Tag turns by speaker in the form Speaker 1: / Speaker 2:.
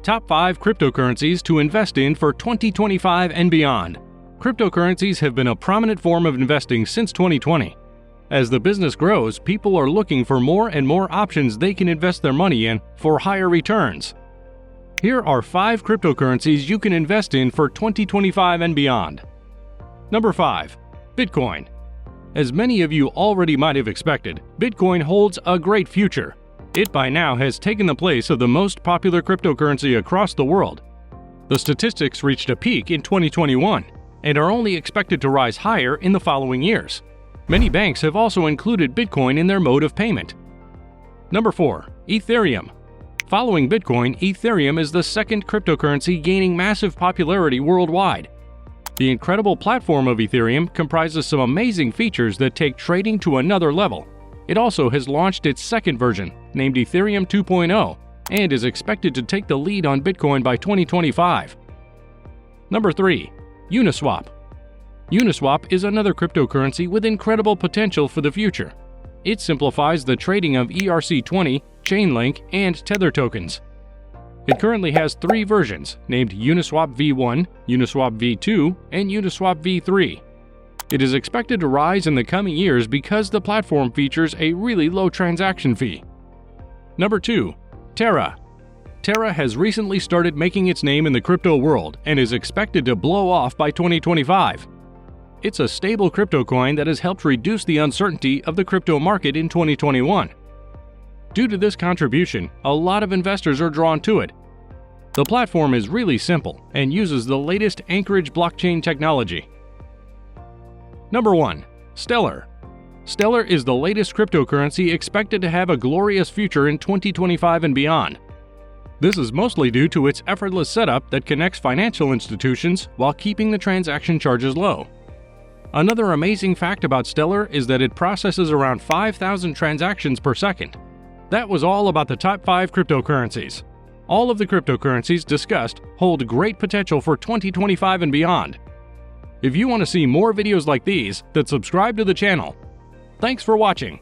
Speaker 1: Top 5 cryptocurrencies to invest in for 2025 and beyond. Cryptocurrencies have been a prominent form of investing since 2020. As the business grows, people are looking for more and more options they can invest their money in for higher returns. Here are 5 cryptocurrencies you can invest in for 2025 and beyond. Number 5. Bitcoin. As many of you already might have expected, Bitcoin holds a great future. It by now has taken the place of the most popular cryptocurrency across the world. The statistics reached a peak in 2021 and are only expected to rise higher in the following years. Many banks have also included Bitcoin in their mode of payment. Number 4. Ethereum. Following Bitcoin, Ethereum is the second cryptocurrency gaining massive popularity worldwide. The incredible platform of Ethereum comprises some amazing features that take trading to another level. It also has launched its second version, named Ethereum 2.0, and is expected to take the lead on Bitcoin by 2025. Number 3. Uniswap. Uniswap is another cryptocurrency with incredible potential for the future. It simplifies the trading of ERC20, Chainlink, and Tether tokens. It currently has 3 versions, named Uniswap v1, Uniswap v2, and Uniswap v3. It is expected to rise in the coming years because the platform features a really low transaction fee. Number 2. Terra. Terra has recently started making its name in the crypto world and is expected to blow off by 2025. It's a stable crypto coin that has helped reduce the uncertainty of the crypto market in 2021. Due to this contribution, a lot of investors are drawn to it. The platform is really simple and uses the latest Anchorage blockchain technology. Number 1. Stellar. Stellar is the latest cryptocurrency expected to have a glorious future in 2025 and beyond. This is mostly due to its effortless setup that connects financial institutions while keeping the transaction charges low. Another amazing fact about Stellar is that it processes around 5,000 transactions per second. That was all about the top 5 cryptocurrencies. All of the cryptocurrencies discussed hold great potential for 2025 and beyond. If you want to see more videos like these, then subscribe to the channel. Thanks for watching.